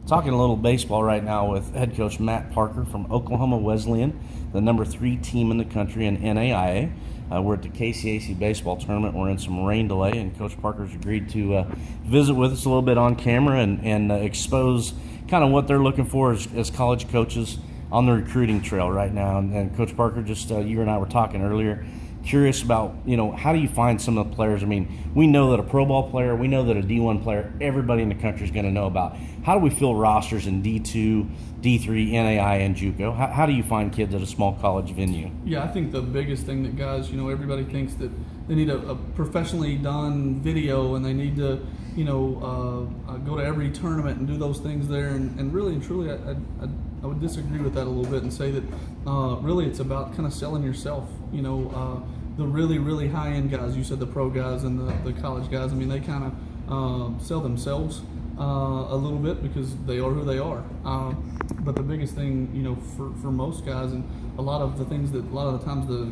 Talking a little baseball right now with head coach Matt Parker from Oklahoma Wesleyan, the number 3 team in the country in NAIA. We're at the KCAC baseball tournament. We're in some rain delay, and Coach Parker's agreed to visit with us a little bit on camera and expose kind of what they're looking for as college coaches on the recruiting trail right now. And Coach Parker, just you and I were talking earlier, curious about, how do you find some of the players? I mean, we know that a pro ball player, we know that a D1 player, everybody in the country is going to know about. How do we fill rosters in D2, D3, NAI, and JUCO? How do you find kids at a small college venue? Yeah, I think the biggest thing that guys, everybody thinks that they need a professionally done video and they need to, go to every tournament and do those things there. And really and truly, I would disagree with that a little bit and say that really it's about kind of selling yourself. The really, really high-end guys, you said the pro guys and the college guys, I mean, they kind of sell themselves a little bit because they are who they are. But the biggest thing, for most guys, and a lot of the times the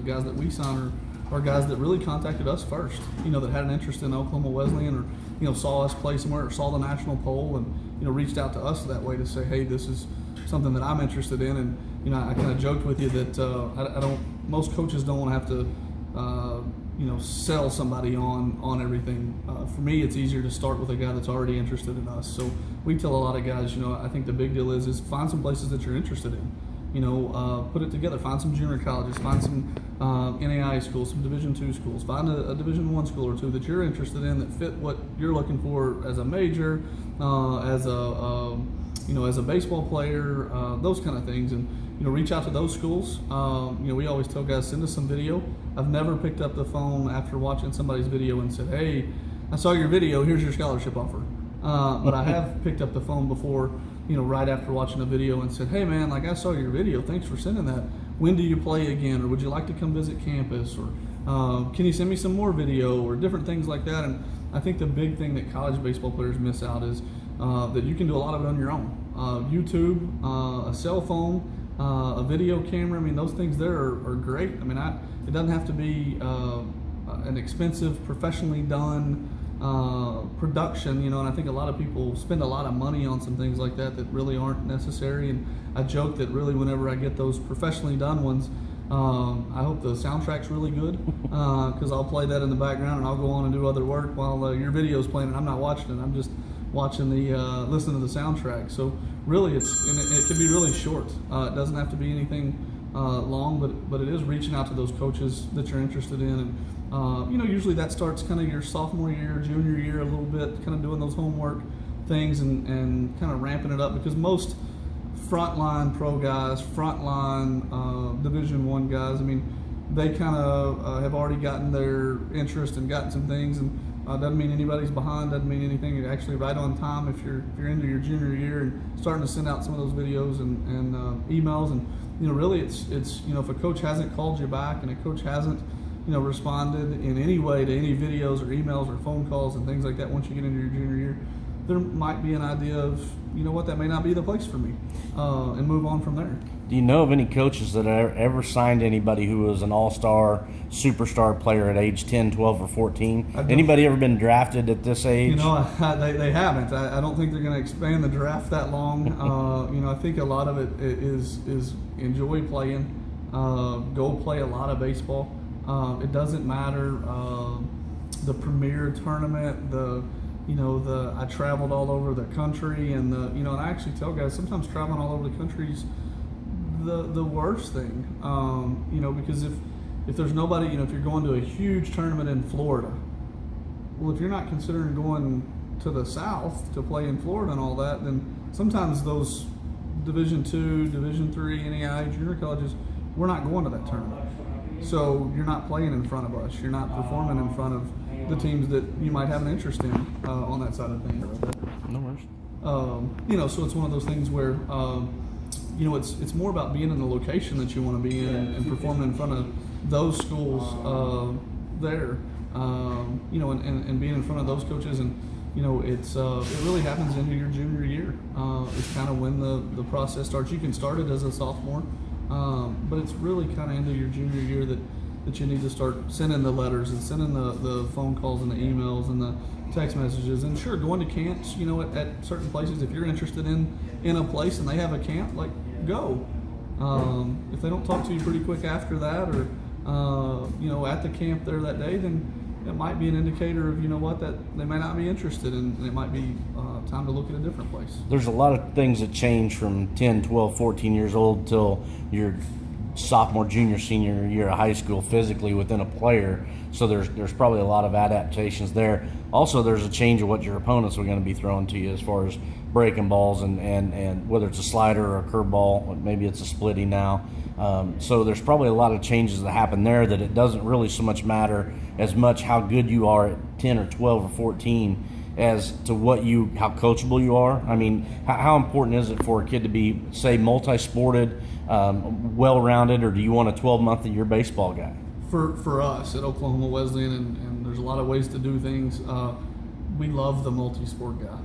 guys that we sign are guys that really contacted us first, that had an interest in Oklahoma Wesleyan or, saw us play somewhere or saw the national poll and, reached out to us that way to say, hey, this is something that I'm interested in. And, I kind of joked with you that most coaches don't want to have to, sell somebody on everything. For me, it's easier to start with a guy that's already interested in us. So we tell a lot of guys, I think the big deal is find some places that you're interested in. Put it together. Find some junior colleges. Find some NAI schools, some Division II schools. Find a Division I school or two that you're interested in that fit what you're looking for as a major, as a baseball player, those kind of things, and reach out to those schools. We always tell guys, send us some video. I've never picked up the phone after watching somebody's video and said, hey, I saw your video, here's your scholarship offer. But I have picked up the phone before, right after watching a video and said, hey man, I saw your video, thanks for sending that. When do you play again? Or would you like to come visit campus? Or can you send me some more video? Or different things like that. And I think the big thing that college baseball players miss out is that you can do a lot of it on your own. YouTube, a cell phone, a video camera, I mean, those things there are great. I mean, it doesn't have to be an expensive, professionally done production, and I think a lot of people spend a lot of money on some things like that really aren't necessary. And I joke that really whenever I get those professionally done ones, I hope the soundtrack's really good because I'll play that in the background and I'll go on and do other work while your video's playing and I'm not watching it. I'm just watching listening to the soundtrack. So really it can be really short. It doesn't have to be anything long, but it is reaching out to those coaches that you're interested in. And usually that starts kind of your sophomore year, junior year a little bit, kind of doing those homework things and kind of ramping it up, because most frontline pro guys, frontline Division I guys, I mean, they kind of have already gotten their interest and gotten some things, and doesn't mean anybody's behind, doesn't mean anything. You're actually right on time if you're into your junior year and starting to send out some of those videos and emails. And really it's if a coach hasn't called you back and a coach hasn't responded in any way to any videos or emails or phone calls and things like that once you get into your junior year, there might be an idea of, that may not be the place for me, and move on from there. Do you know of any coaches that ever signed anybody who was an all-star, superstar player at age 10, 12, or 14? Anybody ever been drafted at this age? They haven't. I don't think they're going to expand the draft that long. I think a lot of it is enjoy playing, go play a lot of baseball. It doesn't matter the premier tournament, I traveled all over the country, and and I actually tell guys sometimes traveling all over the country's the worst thing, because if there's nobody, if you're going to a huge tournament in Florida, well, if you're not considering going to the South to play in Florida and all that, then sometimes those Division II, Division III, NAI, junior colleges, we're not going to that tournament. So you're not playing in front of us. You're not performing in front of the teams that you might have an interest in on that side of things. No worries. So it's one of those things where, it's more about being in the location that you want to be in and performing in front of those schools there, and being in front of those coaches. And, it really happens into your junior year. It's kind of when the process starts. You can start it as a sophomore, but it's really kind of into your junior year that that you need to start sending the letters and sending the phone calls and the emails and the text messages. And sure, going to camps, at certain places, if you're interested in a place and they have a camp, like, go. If they don't talk to you pretty quick after that, or at the camp there that day, then it might be an indicator of, that they may not be interested, and it might be time to look at a different place. There's a lot of things that change from 10, 12, 14 years old till your sophomore, junior, senior year of high school physically within a player. So there's probably a lot of adaptations there. Also, there's a change of what your opponents are going to be throwing to you as far as breaking balls and whether it's a slider or a curveball, maybe it's a splitty now. So there's probably a lot of changes that happen there that it doesn't really so much matter as much how good you are at 10 or 12 or 14 as to how coachable you are. I mean, how important is it for a kid to be, say, multi-sported, well-rounded, or do you want a 12-month-a-year baseball guy? For us at Oklahoma Wesleyan, and there's a lot of ways to do things, we love the multi-sport guy.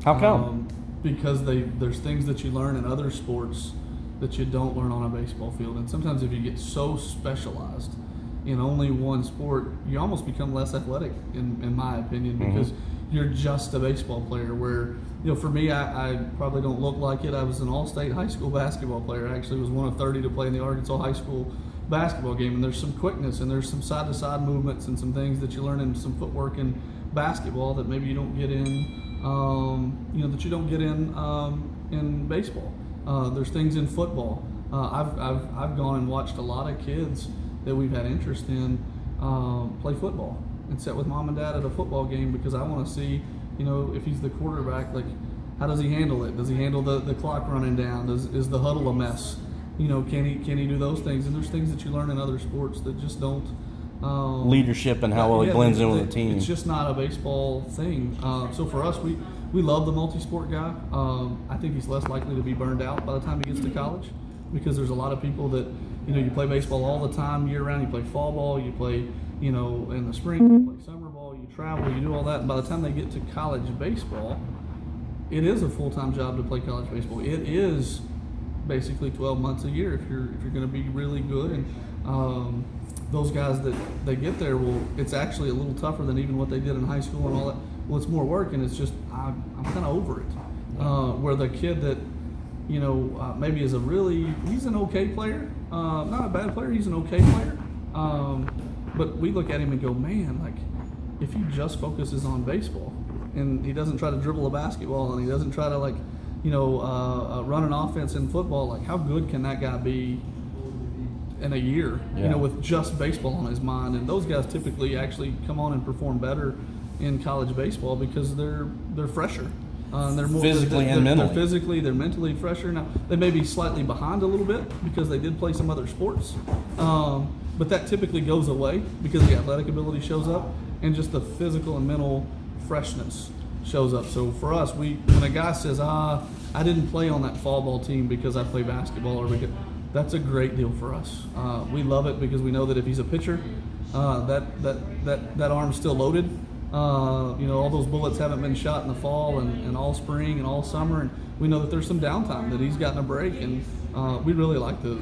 How come? Because there's things that you learn in other sports that you don't learn on a baseball field. And sometimes if you get so specialized in only one sport, you almost become less athletic, in my opinion, because you're just a baseball player. Where, for me, I probably don't look like it. I was an all-state high school basketball player. I actually was one of 30 to play in the Arkansas high school basketball game, and there's some quickness and there's some side-to-side movements and some things that you learn in some footwork in basketball that maybe you don't get in baseball. There's things in football. I've gone and watched a lot of kids that we've had interest in play football and sit with mom and dad at a football game, because I want to see, if he's the quarterback, like, how does he handle it? Does he handle the clock running down? Is the huddle a mess? Can he do those things? And there's things that you learn in other sports that just don't. Leadership and how well he blends in with the team. It's just not a baseball thing. So for us, we love the multi-sport guy. I think he's less likely to be burned out by the time he gets to college, because there's a lot of people that, you play baseball all the time, year round. You play fall ball, you play, in the spring, you play summer ball, you travel, you do all that. And by the time they get to college baseball, it is a full-time job to play college baseball. It is basically 12 months a year if you're going to be really good. And those guys that they get there, it's actually a little tougher than even what they did in high school and all that. Well, it's more work, and it's just I'm kind of over it. Where the kid that maybe is he's an okay player, not a bad player, he's an okay player. But we look at him and go, man, like, if he just focuses on baseball and he doesn't try to dribble a basketball and he doesn't try to run an offense in football, like, how good can that guy be in a year, with just baseball on his mind? And those guys typically actually come on and perform better in college baseball because they're fresher. They're more physically and mentally. They're mentally fresher. Now, they may be slightly behind a little bit because they did play some other sports, but that typically goes away because the athletic ability shows up and just the physical and mental freshness shows up. So for us, when a guy says, I didn't play on that fall ball team because I play basketball, that's a great deal for us. We love it because we know that if he's a pitcher, that arm's still loaded. All those bullets haven't been shot in the fall and all spring and all summer, and we know that there's some downtime, that he's gotten a break, and we really like the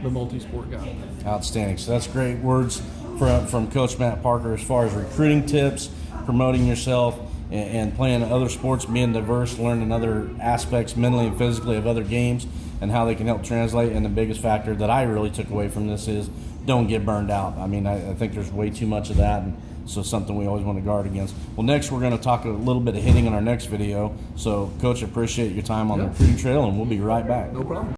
multi-sport guy. Outstanding. So that's great words from Coach Matt Parker as far as recruiting tips, promoting yourself, and playing other sports, being diverse, learning other aspects mentally and physically of other games and how they can help translate. And the biggest factor that I really took away from this is don't get burned out. I mean, I think there's way too much of that, and so something we always want to guard against. Well, next we're going to talk a little bit of hitting in our next video. So, Coach, appreciate your time on the recruiting trail, and we'll be right back. No problem.